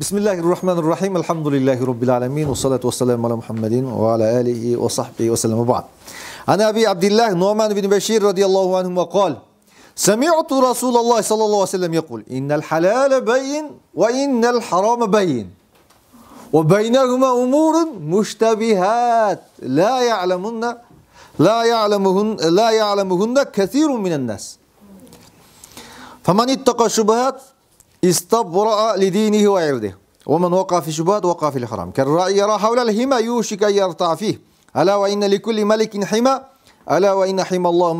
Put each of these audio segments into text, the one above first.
Bismillahirrahmanirrahim. Elhamdülillahi Rabbil alemin. Ve salatu ve selamu ala Muhammedin ve ala alihi ve sahbihi ve sellem ve ba'd. Ana Abi Abdillah Numan bin Beşir radıyallahu anhu ve kal. Semi'tu Resulullah sallallahu aleyhi ve sellem yekul. İnnel halale beyin ve innel harame beyin. Ve beynehuma umurun muştebihat. La ya'lemuhunna kethirun minen nas. Faman ittaqa şubuhat istabra'a li dinihi ve irdihi. Ve men vaka fi şubuhat vaka fi'l haram. Kerra'i yara havla'l hima yushik en yerta'a fih. Ala ve inne li kulli melikin hima. Ala ve inne himallahu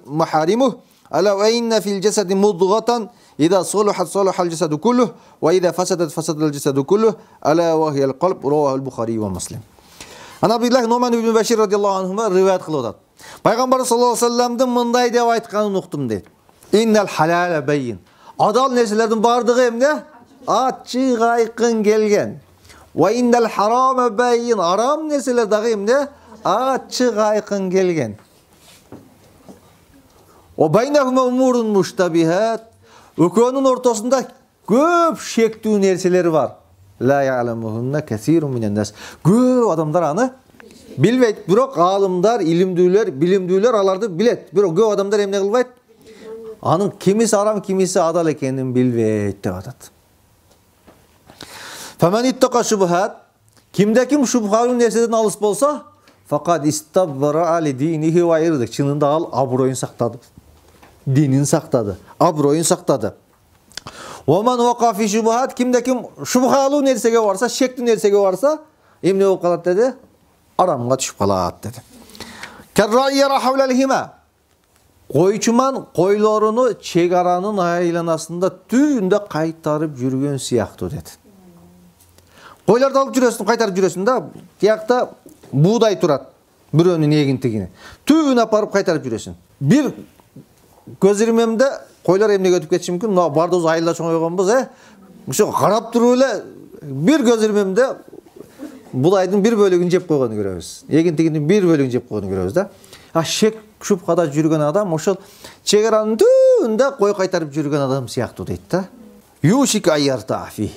maharimuh. Ala ve inne fil cesedi mudghatan İza saluhat salahal cesedu kulluh ve iza fasadat fasadal cesedu kulluh. Ala ve hiyel kalb. Ravahul Bukhari ve Muslim. Ana Abdullah Numan ibn Beşir radıyallahu anhuma rivayet kılıp Peygamber sallallahu aleyhi ve sellem'den mınday dep aytkanын uqtum deydi. İnnel halale beyin. Adal nerselerden bardığı emne? Açık aykın gelgen. Ve innel harame beyin. Aram nerseler dağı emne? Açık aykın gelgen. O beynehuma umurun muştabihat. Ökönün ortasında köp şektүү nerseleri var. La ya'lemuhunna kesirun minen nas. Köp adamlar anı bilbeyt. Biroq alımlar, ilimdүүлөр, bilimdүүлөр alarda bilet. Biroq köp adamlar emne kılbayt? Anın kimisi aram, kimisi adal ekenini bilbeyt dep atat. Faman ittaqa şubuhat. Kimde kim şubhalı nersedен alыс bolsa, faqad istabbara li dinihi ve irdihi. Çınında al abroyun saktadı. Dinini saktadı. Abroyun saktadı. Ve men vaqa fi şubuhat. Kimde kim şubhalı nersege varsa, şekli nersege varsa, emne bolup kalat dedi? Aramga düşüp kalat dedi. Kerra'i yara havla'l hima. Koyçuman koylarını çegaranın aylanasında tüyünde kaytarıp yürüyen siyahtı dedi. Koylarda alıp jürösün, kaytarıp jürösün da tiyakta buğday turat. Birönün egintigini. Tüyünü aparıp kaytarıp jürösün. Bir gözürmemde koylar emne götüp ketişi mümkün. Bardoz ayılda çoğun yoğunbuz. Şu karap duru öyle bir gözürmemde buğdaydın bir bölügün jep koyganı görüyoruz. Egintiginin bir bölügün jep koyganı görüyoruz da. Şek şubhada жүрген адам ошол чегаранын түбүндө кой кайтарып жүргөн адам сыяктуу дейт да. Юшик айярта фи.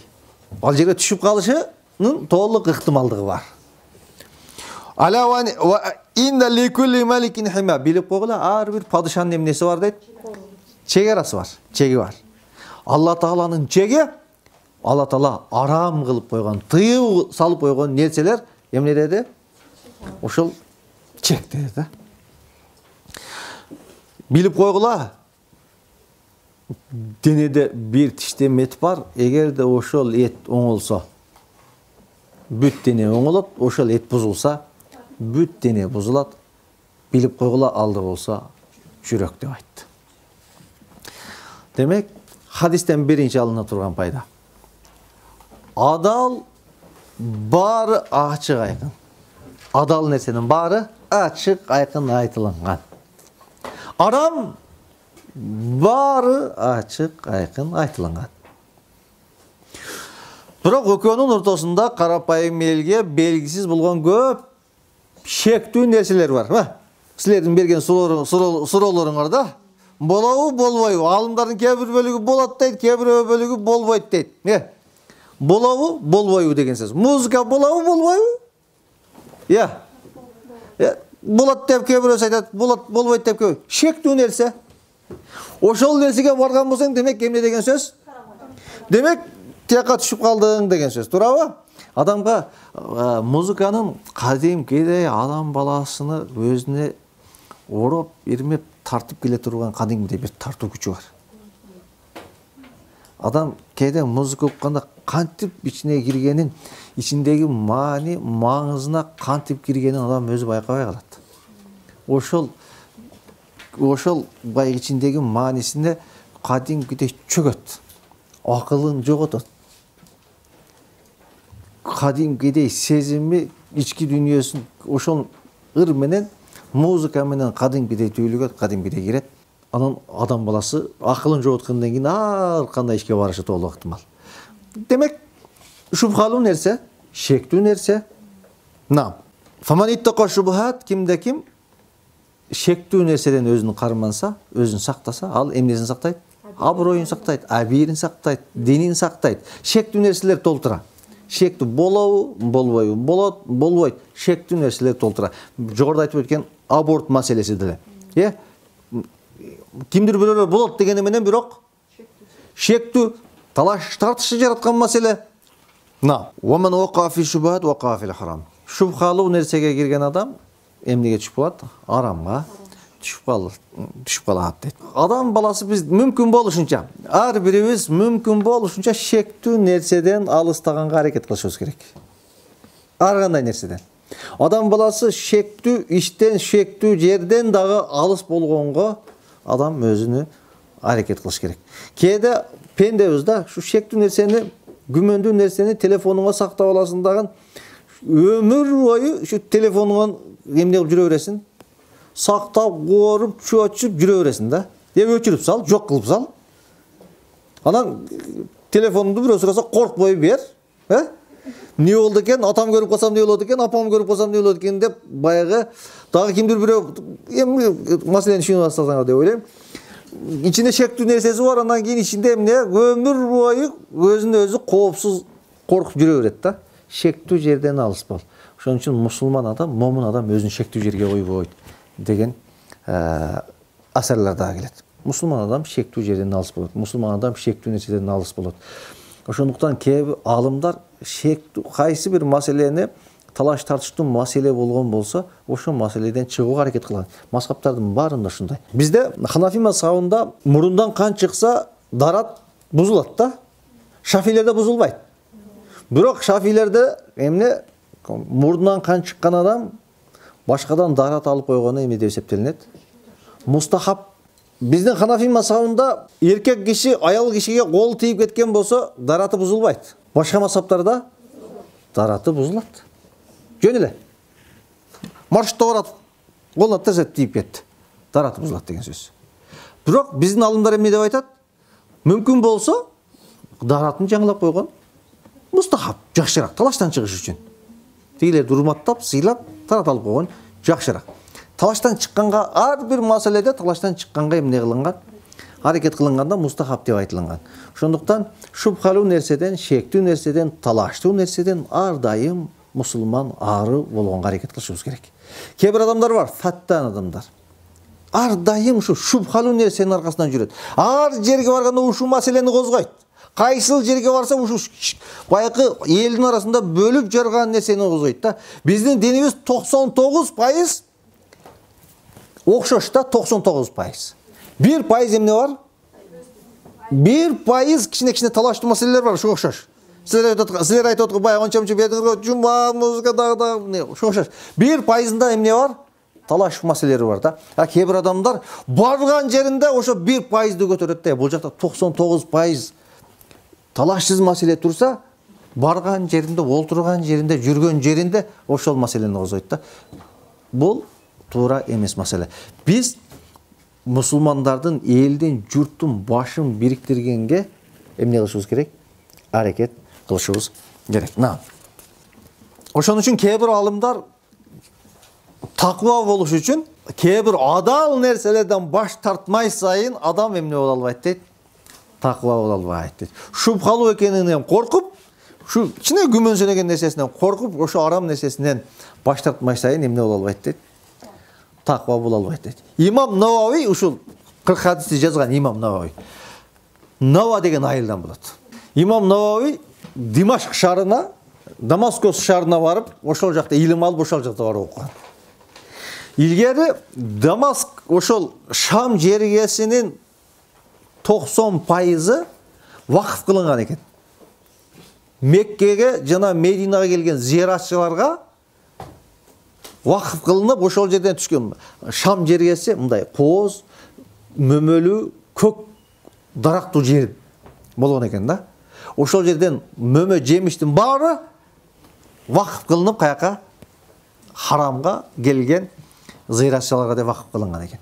Ал жерге түшүп калышынын толук ыктымалдыгы бар. Ала ва инна ли кулли маликин хима. Билип койгула, ар бир падышанын эмнеси бар дейт? Чегарасы бар, чеги бар. Алла Тааланын чеги, Алла Таала арам кылып койгон, тыюу салып койгон нерселер эмне деди? Ошол чек деди да. Bilip koygula, denede bir tiştem et var, eğer de oşol et oңolsa, büt dene oңolot, oşol et buzulsa, büt dene buzulat, bilip koygula aldı olsa, jürök dep aytты. Demek, hadisten birinci alına turgan payda. Adal bari açık aykın. Adal nersenin bari açık aykın aytılıngan. Aram bari açık aykın aytılıngan. Biroq ökönün ortasında karapayım elge belgisiz bulgan köp şektүү nerseler var. Sizlerden bergen suroolaryňar da bolabı bolboybu. Alımdardын kebir bölügü bolat deyt, kebir bölügü bolboyt deyt. Bolabı bolboybu degen söz. Muzika bolabı bolboybu? Ya. Bolat dep kebirös aytat, bolat bolboyt dep kebir. Şektүү nerse. Oşol nersege bargan bolsaң demek emne degen söz? Demek tiyaka түшүп калдың degen söz. Turabı? Adamga muzikanın kadimkide adam balasını özüne oroп, irmep, tartıp kele turgan kadimkide bir tartуу gücü var. Adam kede muzika okuganda kantip içine girgenin, içindeki mani, mağızına kantip girgenin adam özü bayqabay kalat. Oşol bay içindeki manisinde kadimkide çögöt. Akılın jogotot. Kadimkide sezimi, içki dünyasının oşol ır menen, muzika menen kadimkide tüylügöt, kadimkide giret. Anın adam balası akılın jogotkandan keyin ar kандай işke barışı толук ыктымал. Demek şubhalı nerse, şektүү nerse. Nam. Faman ittaqa şubuhat, kimde kim şektүү nerseden özünü karmansa, özünü saktasa, al emnesini saktayt? абыройын сактайт, абийирин сактайт, динин сактайт. Шектүү нерселер толтура. Шектүү болобу, болбойбу, болот, болбойт. Шектүү нерселер толтура. Жогоруда айтып өткен аборт маселеси деле. Кимдир бирөөлөр болот дегени менен бирок шектүү талаш тартышы жараткан маселе. وَمَنْ وَقَعَ فِي الشُّبُهَاتِ وَقَعَ فِي الْحَرَامِ. Шубхалуу нерсеге кирген адам эмнеге түшүп калат? Арамга түшүп калат дейт. Адам баласы биз мүмкүн болушунча, ар бирибиз мүмкүн болушунча шектүү нерседен алыстаганга аракет кылышыбыз керек. Ар кандай нерседен. Адам баласы шектүү иштен, шектүү жерден дагы алыс болгонго адам өзүнү аракет кылыш керек. Кээде пендебиз да ушу шектүү нерсени, күмөндүү нерсени телефонуңа сактап аласың дагы өмүр бою ушу телефонуңан эмне кылып жүрө бересиң? Сактап, коруп, чөчүп жүрө бересиң да. Өчүрүп сал, жок кылып сал. Анан телефонуңду бирөө сураса коркпой бер. Не болду экен? Атам көрүп калсам не болот экен? Апам көрүп калсам не болот экен деп баягы дагы кимдир бирөө маселени түшүнүп алсаңар деп ойлойм. İçinde şeklü nersesi var, ondan keyin içinde emne ömür boyu özünü özü koopsuz korkup жүрө берет да. Шектүү жерден алыс бол. Ошон үчүн мусулман адам, момун адам өзүн шектүү жерге койбойт деген асарлар дагы келет. Мусулман адам шектүү жерден алыс болот. Мусулман адам шектүү нерседен алыс болот. Ошондуктан кээ бир алымдар шектүү кайсы бир маселени талаш тартыштуу маселе болгон болсо, ошол маселеден чыгууга аракет кылат. Мазхабтардын баарында ушундай. Бизде Ханафи мазхабында мурундан кан чыкса, дарат бузулат да. Шафилерде бузулбайт. Бирок Шафилерде эмне мурундан кан чыккан адам башкадан дарат алып койгону эме деп эсептелинет? Мустахаб. Биздин Ханафи мазхабында эркек киши аял кишиге кол тийип кеткен болсо, дараты бузулбайт. Башка мазхабтарда дараты бузулат. Жөн эле. Маршрутта барат. Колуна тезет тийип кетти. Дараты бузулат деген сөз. Бирок биздин алымдар эмне деп айтат? Мүмкүн болсо, даратын жаңылап койгон мустахаб, жакшыраак, талаштан чыгыш үчүн. Тигилерди урматтап, сыйлап, тарат алып койгон жакшыраак. Талаштан чыкканга ар бир маселеде талаштан чыкканга эмне кылынган? Аракет кылынганда мустахаб деп айтылган. Ошондуктан шубхалуу нерседен, шектүү нерседен, талаштуу нерседен ар дайым мусулман ары болгонго аракет кылышыбыз керек. Кээ бир адамдар бар, фаттан адамдар. Ар дайым ушу шубхалуу нерсенин аркасынан жүрөт. Ар жерге барганда ушул маселени козгойт. Кайсыл жерге барса ушу баягы элдин арасында бөлүп жарган нерсени козгойт да. Биздин динибиз 99% окшош да, 99%. 1% эмне бар? 1% кичине талаштуу маселелер бар, ушу окшош. Силер айтып отко баягы онча-мынча бердиңер, жумба, музыка дагы ошо окшош. 1%да эмне бар? Талаш маселелери бар да. Кээ бир адамдар барган жеринде ошо 1%ды көтөрөт да. Бул жакта 99% талашсыз маселе турса, барган жеринде, олтурган жеринде, жүргөн жеринде ошол маселени козгойт да. Бул туура эмес маселе. Биз мусулмандардын, элдин, журттун башын бириктиргенге эмне кылышыбыз керек? Аракет кылышыбыз керек. Ошон үчүн кээ бир алымдар таква болуш үчүн кээ бир адал нерселерден баш тартмай сайын адам эмне боло албайт дейт? Таква боло албайт дейт. Шубхалуу экенинен коркуп, ушу кичине күмөнсөнөгөн нерсесинен коркуп, ошо арам нерсесинен баш тартмай сайын эмне боло албайт дейт? Таква боло албайт дейт. Имам Навави ушул 40 хадисти жазган Имам Навави. Нава деген айылдан болот. Имам Навави Димашк шаарына, Дамаскос шаарына барып, ошол жакта илим алып, ошол жакта барып окуган. Илгери Дамаск ошол Шам жергесинин 90% вакыф кылынган экен. Меккеге жана Мединага келген зияратчыларга вакыф кылынып, ошол жерден түшкөн. Шам жергеси мындай кооз, мөмөлүү, көк дарактуу жер болгон экен да. Ошол жерден мөмө жемиштин баары вакыф кылынып, каяка? Харамга келген зыйратчыларга деп вакыф кылынган экен.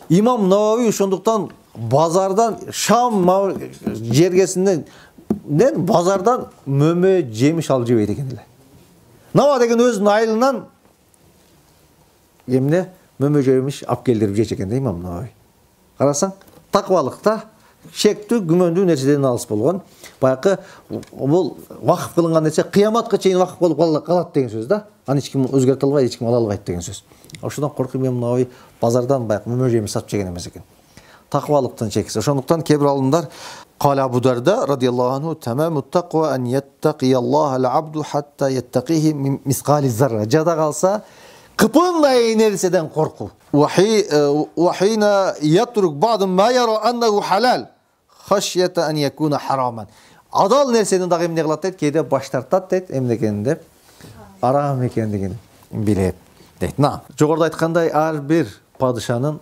Имам Навави ошондуктан базардан, Шам жергесинен базардан мөмө жемиш алып жебейт экен эле. Нава деген өзүнүн айылынан эмне мөмө жемиш алып келдирип жечү экен да Имам Навави. Карасаң, таквалык да шектүү күмөндүү нерседен алыс болгон. Баягы бул вакыф кылынган нерсе кыяматка чейин вакыф болуп калат деген сөз да. Аны эч ким өзгөртө албайт, эч ким ала албайт деген сөз. Ошондон коркуп мен мынабай базардан баягы мөмө жемиш сатып жеген эмес экен. Таквалыктын чекиси. Ошондуктан кээ бир алымдар Кала Абу Дарда радияллаху анху тамаму тaqwa an yattaqiyallahu al-abdu hatta yattaqihi min misqali zarra. Жада калса кыпындай нерседен коркуу. Wa hina yatruk ba'd ma yara annahu halal khashyata an yakuna haraman. Адал нерсени дагы эмне кылат дейт, кээде баш тартат дейт, эмне экенин деп, арам экендигин билет дейт. Жогоруда айткандай ар бир падышанын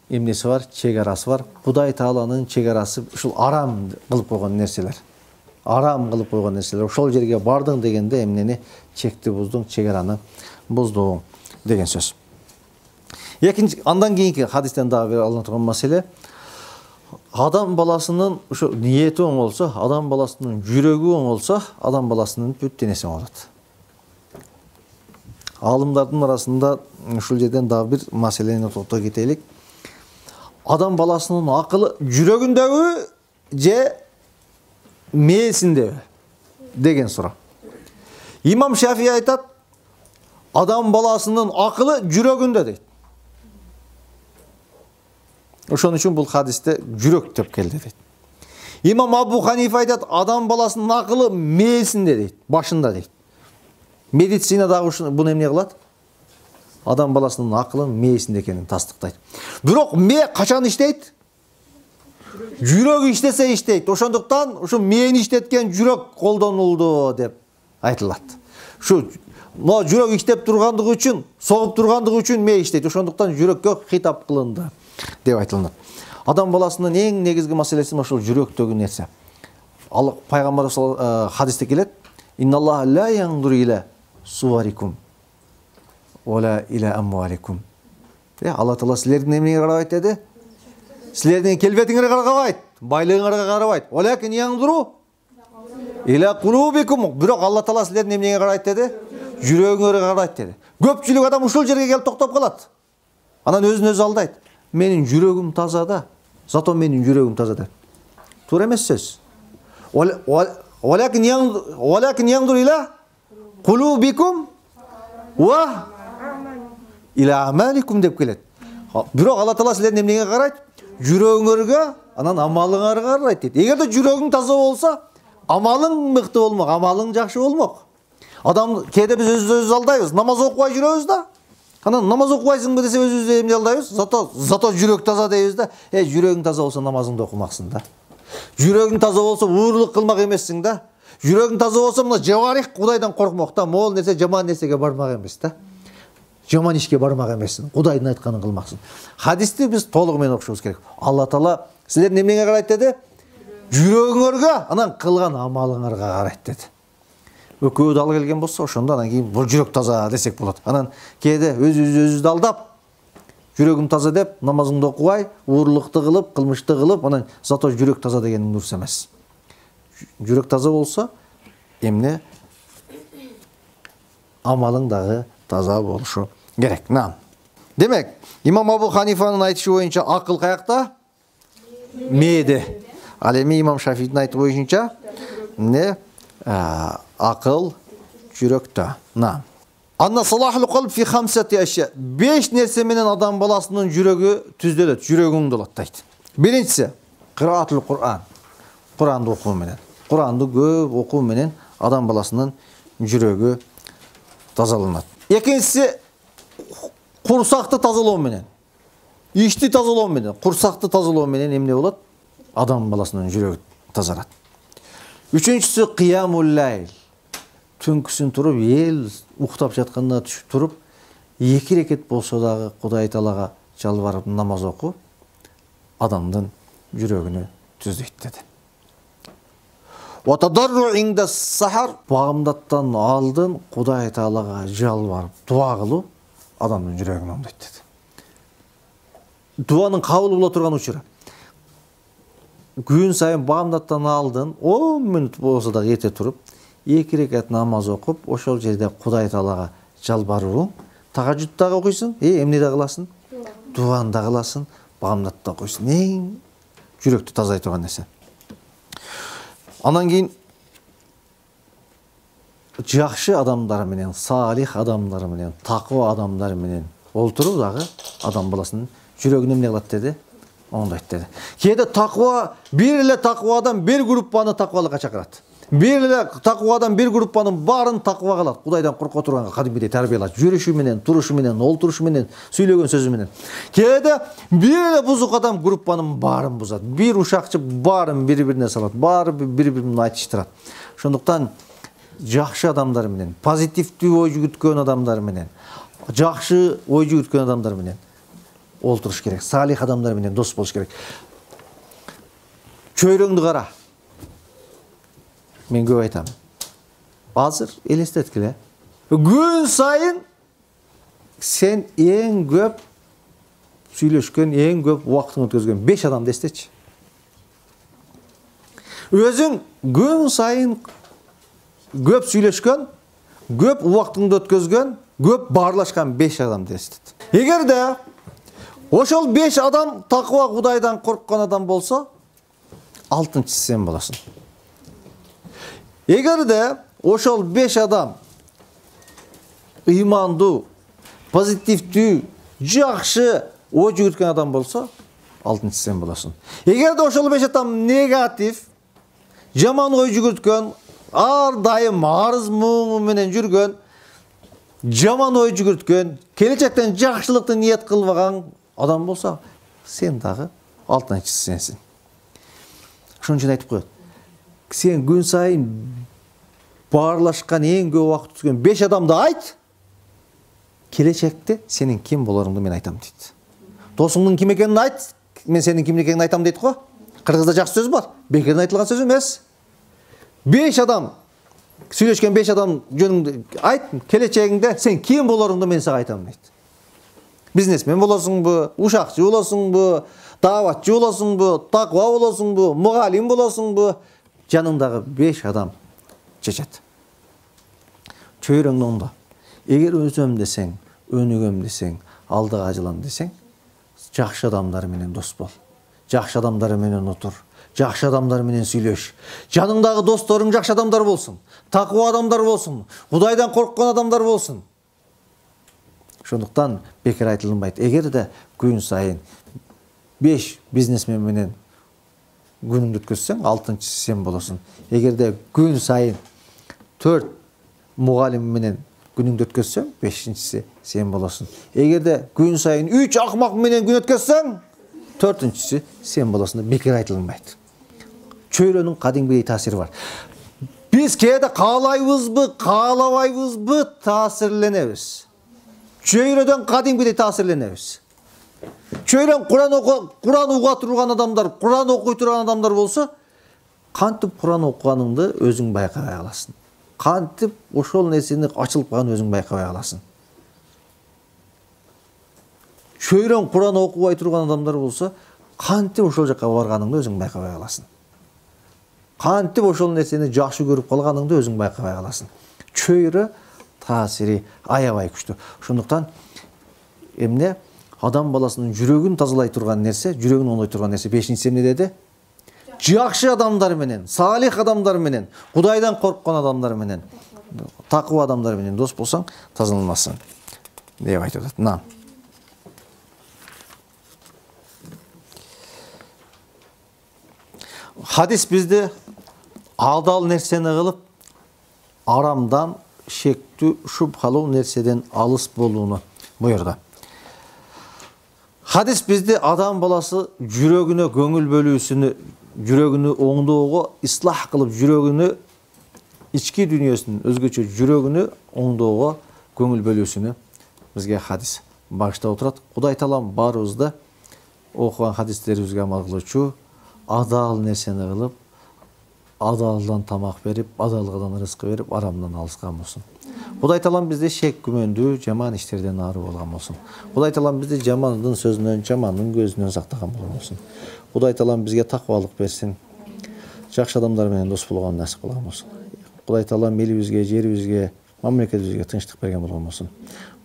эмнеси бар, чегарасы бар. Кудай Тааланын чегарасы ушул арам кылып койгон нерселер. Арам кылып койгон нерселер. Ошол жерге бардың дегенде эмнени чекти буздуң, чегараны буздуң деген сөз. Экинчи андан кийинки хадистен дагы бир алына турган маселе, адам баласынын ушу ниети оң болсо, адам баласынын жүрөгү оң болсо, адам баласынын бүт денеси оң болот. Алымдардын арасында ушул жерден дагы бир маселени токто кетелик. Адам баласынын акылы жүрөгүндөгү же мээсиндеби деген суроо. Имам Шафии айтат, адам баласынын акылы жүрөгүндө дейт. Ошон үчүн бул хадисте жүрөк деп келди дейт. Имам Абу Ханифа айтат, адам баласынын акылы мээсинде дейт, башында дейт. Медицина дагы буну эмне кылат? Адам баласынын акылын мээсинде экенин тастыктайт. Бирок мээ качан иштейт? Жүрөк иштесе иштейт. Ошондуктан ушу мээни иштеткен жүрөк колдонулду деп айтылат. Ушу жүрөк иштеп тургандыгы үчүн, согуп тургандыгы үчүн мээ иштейт. Ошондуктан жүрөккө хитап кылынды деп айтылат. Адам баласынын эң негизги маселеси ошол жүрөктөгү нерсе. Ал пайгамбар хадисте келет: "Инналлаха ла яндур иля суарикум вала иля амваликум." Алла Таала силердин эмнеңе карабайт деди? Силердин келбетиңерге карабайт, байлыгыңарга карабайт. Валакин яндуру иля кулубикум. Бирок Алла Таала силердин эмнеңе карайт деди? Жүрөгүңөргө карайт деди. Көпчүлүк адам ушул жерге келип токтоп калат. Анан өзүн өзү алдайт. Менин жүрөгүм таза да, зато менин жүрөгүм таза да. Туура эмес сөз. Валакин яндур иля кулубикум ва иля амаликум деп келет. Бирок Алла Таала силердин эмнеңе карайт? Жүрөгүңөргө, анан амалыңарга карайт дейт. Эгерде жүрөгүң таза болсо, амалың мыкты болмок, амалың жакшы болмок. Адам кээде биз өзүбүздү алдайбыз, намаз окубай жүрөбүз да. Анан намаз окубайсыңбы десе өзүбүздү эмне алдайбыз? Зато жүрөк таза дейбиз да. Жүрөгүң таза болсо намазыңды окумаксың да. Жүрөгүң таза болсо уурлук кылмак эмессиң да. Жүрөгүң таза болсо мына жабарих Кудайдан коркмок да. Могул нерсе жаман нерсеге бармак эмес да. Жаман ишке бармак эмессиң. Кудайдын айтканын кылмаксың. Хадисти биз толугу менен окушубуз керек. Алла Таала силердин эмнеңе карайт деди? Жүрөгүңөргө, анан кылган амалыңарга карайт деди. Өкөө дал келген болсо, ошондо анан кийин бул жүрөк таза десек болот. Анан кээде өзүбүздү алдап, жүрөгүм таза деп, намазыңды окубай, уурлукту кылып, кылмышты кылып, анан зато жүрөк таза деген дурус эмес. Жүрөк таза болсо, эмне? Амалың дагы таза болушу керек. Демек, Имам Абу Ханифанын айтышы боюнча акыл каякта? Мээде. Ал эми Имам Шафийдин айтышы боюнча акыл жүрөктө. Анна салахул калб фи хамсати ашя. 5 нерсе менен адам баласынын жүрөгү түздөлөт, жүрөгүң болот дейт. Биринчиси кыраатул Кур'ан. Куранды окуу менен. Куранды көп окуу менен адам баласынын жүрөгү тазаланат. Экинчиси курсакты тазалоо менен. Ичти тазалоо менен, курсакты тазалоо менен эмне болот? Адам баласынын жүрөгү тазарат. Үчүнчүсү кыямул лайл. Түнкүсүн туруп, эл уктап жатканда түшүп туруп, 2 рекет болсо дагы Кудай Таалага жалбарып намаз окуу адамдын жүрөгүнү түздөйт деди. Ва тадарру инда сахар, багымдаттан алдын Кудай Таалага жалбарып дуа кылуу адамдын жүрөгүн оңдойт деди. Дуанын кабыл боло турган учуру. Күн сайын багымдаттан алдын 10 мүнөт болсо да эрте туруп, 2 рекат намаз окуп, ошол жерде Кудай Таалага жалбаруу, тахажжудтагы окуйсуң, эмне да кыласың? Дуаны да кыласың, багымдатты окуйсуң. Эң жүрөктү тазалай турган нерсе. Анан кийин жакшы адамдар менен, салих адамдар менен, таква адамдар менен олтуруу дагы адам баласынын жүрөгүнө эмне кылат деди? Оңдойт деди. Кээде таква, бир эле таквадан бир группаны таквалыкка чакырат. Бир эле таквадан бир группанын баарын таква кылат. Кудайдан корко турганга кадимгидей тарбиялат. Жүрүшү менен, турушу менен, олтурушу менен, сүйлөгөн сөзү менен. Кээде бир эле бузук адам группанын баарын бузат. Бир ушакчы баарын бири-бирине салат. Баары бири-бирине айтыштырат. Ошондуктан жакшы адамдар менен, позитивдүү ой жүгүрткөн адамдар менен, жакшы ой жүгүрткөн адамдар менен олтуруш керек. Салих адамдар менен дос болуш керек. Чөйрөңдү кара. Мен көп айтам. Азыр элестеткиле. Күн сайын сен эң көп сүйлөшкөн, эң көп убактыңды өткөзгөн 5 адамды эстечи. Өзүң күн сайын көп сүйлөшкөн, көп убактыңды өткөзгөн, көп баарлашкан 5 адамды эстет. Эгерде ошол 5 адам таква Кудайдан корккон адам болсо, 6-чысы сен болосуң. Эгерде ошол 5 адам ыймандуу, позитивдүү, жакшы ой жүгүрткөн адам болсо, 6-чысы сен болосуң. Эгерде ошол 5 адам негатив, жаман ой жүгүрткөн, ар дайым арыз муңу менен жүргөн, жаман ой жүгүрткөн, келечектен жакшылыкты ниет кылбаган адам болсо, сен дагы 6-чысы сенсиң. Ошон үчүн айтып коет. Сен күн сайын баарлашкан эң көп убакыт өткөн 5 адамды айт. Келечекте сенин ким болоруңду мен айтам дейт. Досуңдун ким экенин айт, мен сенин ким экениңди айтам дейт го. Кыргызда жакшы сөз бар. Бекерден айтылган сөз эмес. 5 адам сүйлөшкөн 5 адам жөнүңдү айт, келечегиңде сен ким болоруңду мен сага айтам дейт. Бизнесмен болосуңбу, ушакчы болосуңбу, дааватчы болосуңбу, таква болосуңбу, мугалим болосуңбу, жаныңдагы 5 адам чечет. Чөйрөңдү оңдо. Эгер өзөм десең, өнүгөм десең, алдыга жылам десең, жакшы адамдар менен дос бол. Жакшы адамдар менен отур. Жакшы адамдар менен сүйлөш. Жаныңдагы досторуң жакшы адамдар болсун. Таква адамдар болсун. Кудайдан корккон адамдар болсун. Ошондуктан бекер айтылынбайт. Эгерде күн сайын 5 бизнесмен менен күнүңдү өткөзсөң, 6-чысы сен болосуң. Эгерде күн сайын 4 мугалим менен күнүңдү өткөзсөң, 5-чысы сен болосуң. Эгерде күн сайын 3 акмак менен күн өткөзсөң, 4-чысы сен болосуң. Бекер айтылынбайт. Чөйрөнүн кадимгидей таасири бар. Биз кээде каалайбызбы, каалабайбызбы таасирленебиз. Чөйрөдөн кадимгидей таасирленебиз. Чөйрөн Куран уга турган адамдар, Куран окуй турган адамдар болсо, кантип Куран окуганыңды өзүң байкабай каласың. Кантип ошол нерсени ачылып калганын өзүң байкабай каласың. Чөйрөн Куран окубай турган адамдар болсо, кантип ошол жакка барганыңды өзүң байкабай каласың. Кантип ошол нерсени жакшы көрүп калганыңды өзүң байкабай каласың. Чөйрө таасири аябай күчтүү. Ошондуктан эмне адам баласынын жүрөгүн тазалай турган нерсе, жүрөгүн оңдой турган нерсе 5-чиси эмне деди? Жакшы адамдар менен, салих адамдар менен, Кудайдан корккон адамдар менен, таква адамдар менен дос болсоң, тазаланасың деп айтып атат. Хадис бизди адал нерсени кылып, арамдан, шектүү, шубхалуу нерседен алыс болууну буйрду. Хадис бизди адам баласы жүрөгүнө көңүл бөлүүсүнү, жүрөгүнү оңдоого, ислах кылып, жүрөгүнү ички дүйнөсүнүн өзгөчө жүрөгүнү оңдоого көңүл бөлүүсүнү бизге хадис багыштап отурат. Кудай таалам баарыбызды окуган хадистерибизге амал кылуучу, адал нерсени кылып, адалдан тамак берип, адалгыдан рызкы берип, арамдан алыскан болсун. Кудай таалам бизди шек күмөндүү, жаман иштерден ары болгон болсун. Кудай таалам бизди жамандын сөзүнөн, жамандын көзүнөн сактаган болсун. Кудай таалам бизге таквалык берсин. Жакшы адамдар менен дос болгон насип кылган болсун. Кудай таалам элибизге, жерибизге, мамлекетибизге тынчтык берген болгон болсун.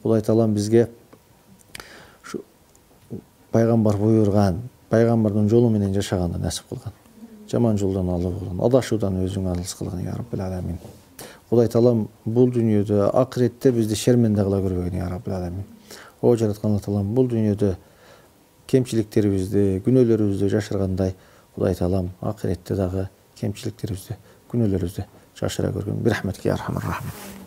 Кудай таалам бизге пайгамбар буйрган, пайгамбардын жолу менен жашаганды насип кылган. Жаман жолдан алып кылган, адашуудан өзүң алыс кылган я Раббил аламин. Кудай Таалам бул дүйнөдө, акыретте бизди шерменде кыла көрбөгөн я Раббил аламин. О жараткан Алла Таалам бул дүйнөдө кемчиликтерибизди, күнөөлөрүбүздү жашыргандай, Кудай Таалам акыретте дагы кемчиликтерибизди, күнөөлөрүбүздү жашыра көргөн. Бирахметке я архамар рахим.